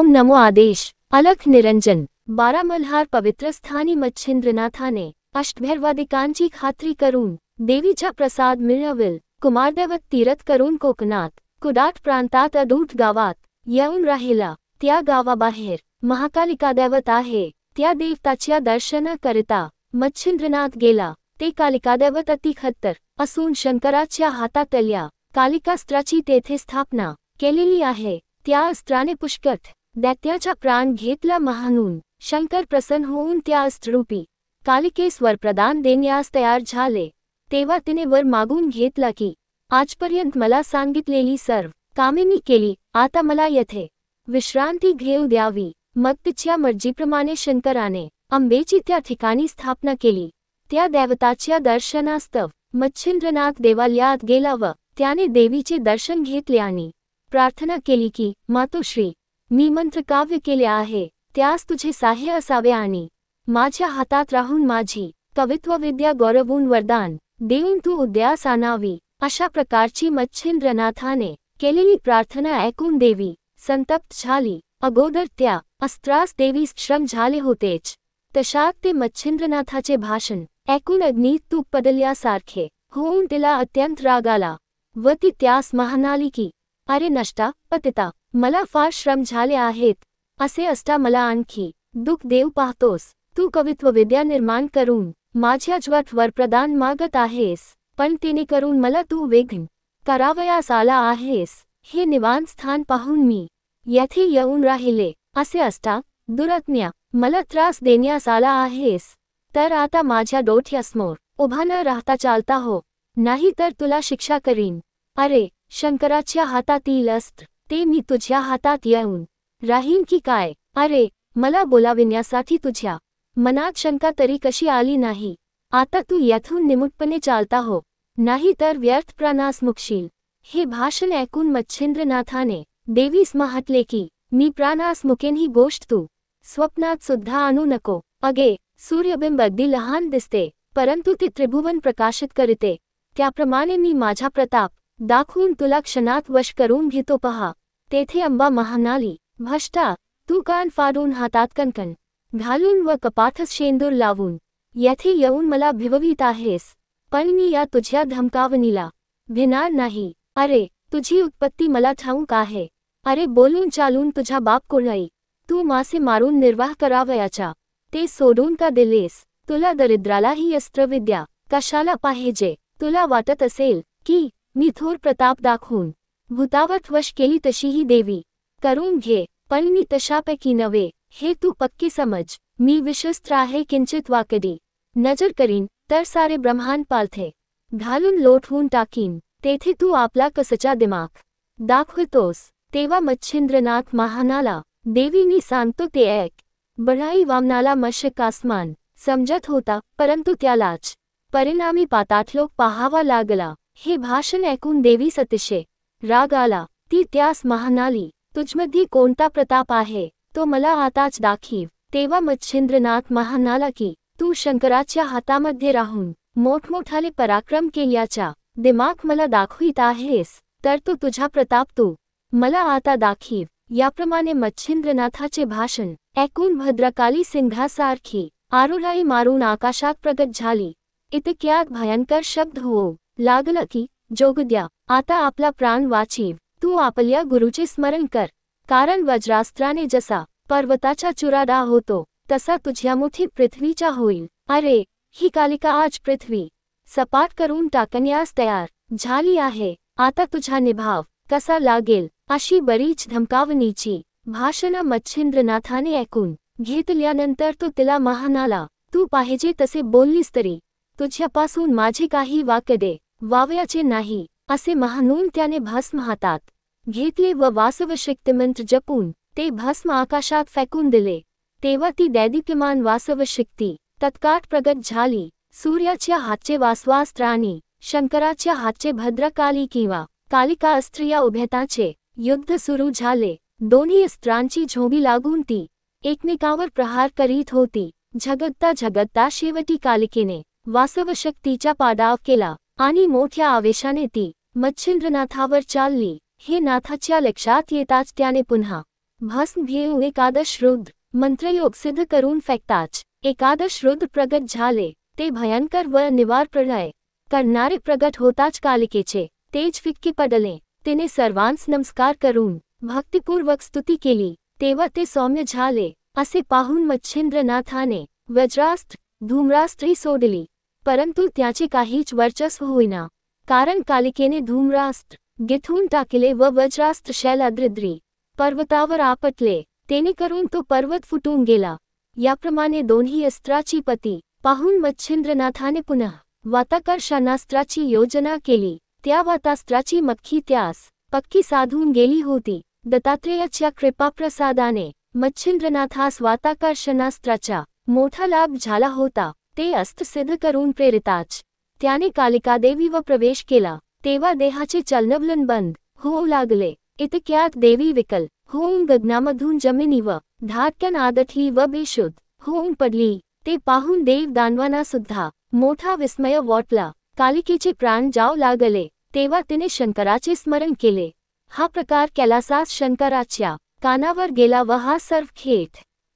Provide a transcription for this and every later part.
ओम नमो आदेश अलख निरंजन. 12 मल्हार पवित्र स्थानी मच्छिंद्रनाथाने अष्टभैरवादिकांची खात्री करून देवीचा प्रसाद मिळवेल. कुमारदेवत तीरथ करून कोकणात कुडाठ प्रांतात अडूट गावात येऊन राहिला. त्या गावाबाहेर महाकालिका दैवत आहे. त्या देवताच्या दर्शनाकरिता मच्छिंद्रनाथ गेला. ते कालिका दैवत अति खत्तर असून शंकराच्या हातातल्या कालिकास्त्राची तेथे स्थापना केलेली आहे. त्या अस्त्राने पुष्कळ दैत्याचा प्राण घेतला. म्हणून शंकर प्रसन्न होऊन त्या अस्त्ररूपी कालिकेस वरप्रदान देण्यास तयार झाले. तेव्हा तिने वर मागून घेतला की आजपर्यंत मला सांगितलेली सर्व कामे मी केली. आता मला येथे विश्रांती घेऊ द्यावी. मग तिच्या मर्जीप्रमाणे शंकराने अंबेची त्या ठिकाणी स्थापना केली. त्या देवताच्या दर्शनास्तव मच्छिंद्रनाथ देवालयात गेला व त्याने देवीचे दर्शन घेतले आणि प्रार्थना केली की मातोश्री, मी मंत्रकाव्य केले आहे, त्यास तुझे साह्य असावे आणि माझ्या हातात राहून माझी कवित्व विद्या गौरवून वरदान देऊन तू उद्यास आणावी. अशा प्रकारची मच्छिंद्रनाथाने केलेली प्रार्थना ऐकून देवी संतप्त झाली. अगोदर त्या अस्त्रास देवीस श्रम झाले होतेच, तशात ते मच्छिंद्रनाथाचे भाषण ऐकून अग्नीत तूप पडल्यासारखे होऊन तिला अत्यंत राग आला व ती त्यास म्हणाली की अरे नष्टा पतिता, मला फार श्रम झाले आहेत. असे असता मला आणखी दुःख देव पाहतोस. तू कवित्व विद्या निर्माण करून माझ्या ज्वत वरप्रदान मागत आहेस, पण तिने करून मला तू विघ्न करावयास आला आहेस. हे निवांत स्थान पाहून मी येथे येऊन राहिले. असे असता दुरात्म्या मला त्रास देण्यास आला आहेस. तर आता माझ्या डोळ्यासमोर उभा न राहता चालता हो, नाही तर तुला शिक्षा करीन. अरे शंकराच्या हातातील अस्त्र ते मी तुझ्या हातात येऊन राहीन की काय. अरे मला बोलाविण्यासाठी तुझ्या मनात शंका तरी कशी आली नाही. आता तू येथून निमूटपणे चालता हो, नाही तर व्यर्थ प्राणास मुकशील. हे भाषण ऐकून मच्छिंद्रनाथाने देवीस म्हटले की मी प्राणास मुकेन ही गोष्ट तू स्वप्नात सुद्धा आणू नको. अगे सूर्यबिंब अगदी लहान दिसते, परंतु ते त्रिभुवन प्रकाशित करते. त्याप्रमाणे मी माझा प्रताप दाखवून तुला क्षणात वश करून घेतो पहा. तेथे अंबा म्हणाली, भ्रष्टा, तू कान फाडून हातात कणकण घालून व कपाथस शेंदूर लावून येथे येऊन मला भिववीत आहेस, पण मी या तुझ्या धमकावणीला भिणार नाही. अरे तुझी उत्पत्ती मला ठाऊक आहे. अरे बोलून चालून तुझा बाप कोळई, तू मासे मारून निर्वाह करावयाचा ते सोडून का दिलेस. तुला दरिद्राला ही अस्त्रविद्या कशाला पाहिजे. तुला वाटत असेल की मी थोर प्रताप दाखवून भूतावत वश केली तशीही देवी करून घे, पण मी तशापैकी नव्हे हे तू पक्की समज. मी विश्वस्त्र आहे. किंचित वाकडी नजर करीन तर सारे ब्रह्मांड पालथे घालून लोटवून टाकीन. तेथे तू आपला कसचा दिमाग दाखवतोस. तेव्हा मच्छिंद्रनाथ म्हणाला, देवी मी सांगतो ते ऐक. बढाई वामनाला मशक आसमान समजत होता, परंतु त्यालाच परिणामी पाताळलोक पाहावा लागला. हे भाषण ऐकून देवीस अतिशय राग आला. ती त्यास म्हणाली, तुझमध्ये कोणता प्रताप आहे तो मला आताच दाखीव. तेव्हा मच्छिंद्रनाथ म्हणाला की तू शंकराच्या हातामध्ये राहून मोठमोठाले पराक्रम केल्याचा दिमाग मला दाखवीत आहेस, तर तो तुझा प्रताप तू मला आता दाखीव. याप्रमाणे मच्छिंद्रनाथाचे भाषण ऐकून भद्रकाली सिंहासारखी आरोळी मारून आकाशात प्रगट झाली. इतक्यात भयंकर शब्द होऊ लागला की जोगद्या, आता आपला प्राण वाचीव. तू आपल्या गुरुचे स्मरण कर, कारण वज्रास्त्राने जसा पर्वताचा चुराडा होतो तसा तुझ्या मुठीत पृथ्वीचा होईल. अरे ही कालिका आज पृथ्वी सपाट करून टाकण्यास तयार झाली आहे. आता तुझा निभाव कसा लागेल. अशी बरीच धमकावणीची भाषणं मच्छिंद्रनाथाने ऐकून घेतल्यानंतर तो तिला म्हणाला, तू पाहिजे तसे बोललीस तरी तुझ्यापासून माझे काही वाकडे वावयाचे नाही. असे म्हणून त्याने भस्म हातात घेतले व वासवशक्तिमंत्र जपून ते भस्म आकाशात फेकून दिले. तेव्हा ती दैदिप्यमान वासवशक्ती तत्काळ प्रगट झाली. सूर्याच्या हातचे वासवास्त्र आणि शंकराच्या हातचे भद्रकाली किंवा कालिका अस्त्र या उभयताचे युद्ध सुरू झाले. दोन्ही अस्त्रांची झोंबी लागून ती एकमेकावर प्रहार करीत होती. झगडता झगडता शेवटी कालिकेने वासवशक्तीचा पाडाव केला आणि मोठ्या आवेशाने ती मच्छिंद्रनाथावर चालली. हे नाथाच्या लक्षात येताच त्याने पुन्हा भस्म घेऊन एकादश रुद्र मंत्रयोग सिद्ध करून फेकताच एकादश रुद्र प्रगट झाले. ते भयंकर व निवार प्रलय करणारे प्रगट होताच कालिकेचे तेज फिक्के पडले. तिने सर्वांस नमस्कार करून भक्तिपूर्वक स्तुती केली. तेव्हा ते सौम्य झाले. असे पाहून मच्छिंद्रनाथाने वज्रास्त्र धूम्रास्त्री सोडली, परंतु त्याचे काहीच वर्चस्व होईना, कारण कालिकेने धूम्रास्त्र गिथून टाकले व वज्रास्त्र शैलाद्री पर्वतावर आपटले. तेने करून तो पर्वत फुटून गेला. याप्रमाणे दोन्ही अस्त्राची पती पाहून मच्छिंद्रनाथाने पुन्हा वाताकर्षणास्त्राची योजना केली. त्या वातास्त्राची मक्खी त्यास पक्की साधून गेली होती. दत्तात्रेयाच्या कृपाप्रसादाने मच्छिंद्रनाथास वाताकर्षणास्त्राचा मोठा लाभ झाला होता. ते अस्त्र सिद्ध करून प्रेरिताच त्याने कालिकादेवी व प्रवेश केला. तेव्हा देहाचे चलनवलन बंद होऊ लागले. इतक्यात देवी विकल होऊन गगनामधून जमिनी व धाटकन आदटली व बेशुद्ध होऊन पडली. ते पाहून देव दानवांना सुद्धा मोठा विस्मय वाटला. कालिकेचे प्राण जाऊ लागले. तेव्हा तिने शंकराचे स्मरण केले. हा प्रकार कैलासास शंकराच्या कानावर गेला व हा सर्व खेळ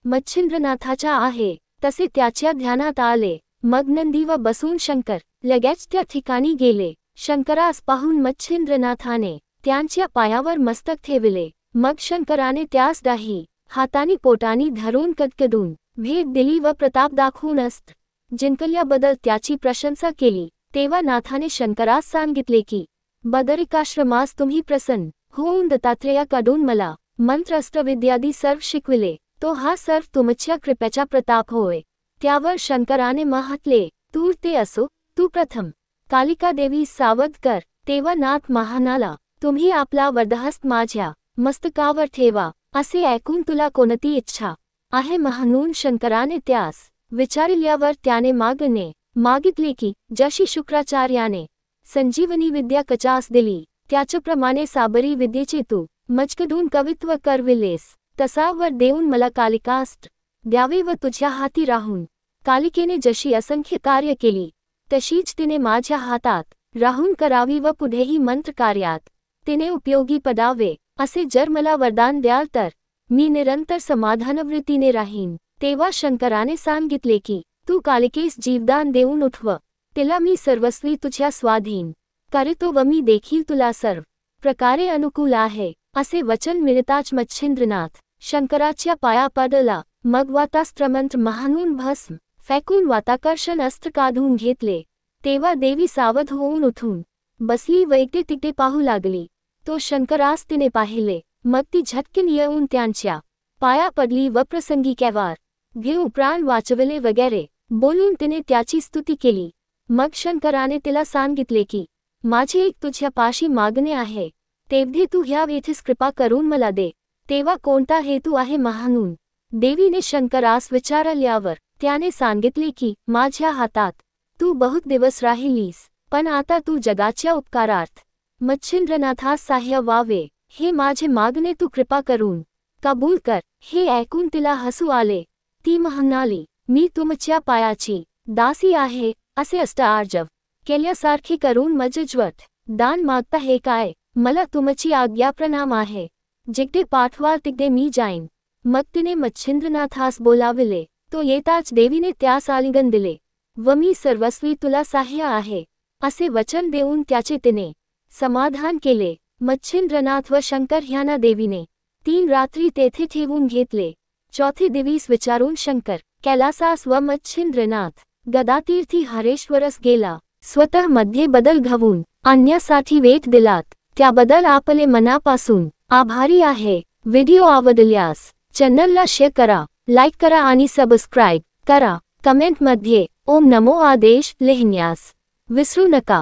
मच्छिंद्रनाथाचा आहे तसे त्याच्या ध्यानात आले. मग नंदीवर बसून शंकर लगेच त्या ठिकाणी गेले. शंकरास पाहून मच्छिंद्रनाथाने त्यांच्या पायावर मस्तक ठेवले. मग शंकराने त्यास डाही हातानी पोटानी धरून कटकडून भेट दिली व प्रताप दाखवून अस्त्र जिंकल्याबद्दल त्याची प्रशंसा केली. तेव्हा नाथाने शंकरास सांगितले की बदरिकाश्रमास तुम्ही प्रसन्न होऊन दत्तात्रेयाकडून मला मंत्रअस्त्रविद्यादी सर्व शिकविले. तो हा सर्व तुमच्या कृपेचा प्रताप होय. त्यावर शंकराने म्हटले, तूर ते असो, तू प्रथम कालिकादेवी सावध कर. तेव्हा नाथ म्हणाला, तुम्ही आपला वरदहस्त माझ्या मस्तकावर ठेवा. असे ऐकून तुला कोणती इच्छा आहे म्हणून शंकराने त्यास विचारल्यावर त्याने मागितले की जशी शुक्राचार्याने संजीवनी विद्या कचास दिली त्याच्याप्रमाणे साबरी विद्येचे तू मजकडून कवित्व करविलेस, तसा वर देऊन मला कालिकास्त्र द्यावे व तुझ्या हाती राहून. कालिकेने जशी असंख्य कार्य केली तशीच तिने माझ्या हातात राहून करावी व पुढेही मंत्र कार्यात तिने उपयोगी पडावे. असे जर मला वरदान द्याल तर मी निरंतर समाधानवृत्तीने राहीन. तेव्हा शंकराने सांगितले की तू कालिकेस जीवदान देऊन उठव. तिला मी सर्वस्वी तुझ्या स्वाधीन करतो व मी देखील तुला सर्व प्रकारे अनुकूल आहे. असे वचन मिळताच मच्छिंद्रनाथ शंकराच्या पाया पडला. मग वातास्त्रमंत्र म्हणून भस्म फेकून वाताकर्षण अस्त्र काढून घेतले. तेव्हा देवी सावध होऊन उठून बसली व इकडे तिकडे पाहू लागली. तो शंकरास तिने पाहिले. मग ती झटकन येऊन त्यांच्या पाया पडली व प्रसंगी कैवार घेऊन प्राण वाचवले वगैरे बोलून तिने त्याची स्तुती केली. मग शंकराने तिला सांगितले की माझे एक तुझ्या पाशी मागणे आहे, तेवढे तू ह्या वेळेस कृपा करून मला दे. तेव्हा कोणता हेतू आहे म्हणून देवीने शंकरास विचारल्यावर त्याने सांगितले की माझ्या हातात तू बहुत दिवस राहिलीस, पण आता तू जगाच्या उपकारार्थ मच्छिंद्रनाथास सहाय्य व्हावे हे माझे मागणे तू कृपा करून कबूल कर. हे ऐकून तिला हसू आले. ती म्हणाली, मी तुमच्या पायाची दासी आहे. असे अष्टार्जव केल्यासारखे करून मजज्वत दान मागता हे काय? मला तुमची आज्ञा प्रणाम आहे. जिकडे पाठवाल तिकडे मी जाईन. मग तिने मच्छिंद्रनाथास बोलाविले. तो येताच देवीने त्यास आलिंगन दिले व मी सर्वस्वी तुला सहाय्य आहे असे वचन देऊन त्याचे तिने समाधान केले. मच्छिंद्रनाथ व शंकर ह्यांना देवीने 3 रात्री तेथे ठेवून घेतले. चौथे दिवस विचारून शंकर कैलासास व मच्छिंद्रनाथ गदातीर्थी हरेश्वरस गेला. स्वतः मध्ये बदल घडवून आणण्यासाठी वेट दिलात त्याबद्दल आपले मनापासून आभारी आहे. व्हिडिओ आवडल्यास चॅनलला शेअर करा, लाईक करा आणि सबस्क्राईब करा. कमेंटमध्ये ओम नमो आदेश लिहिण्यास विसरू नका.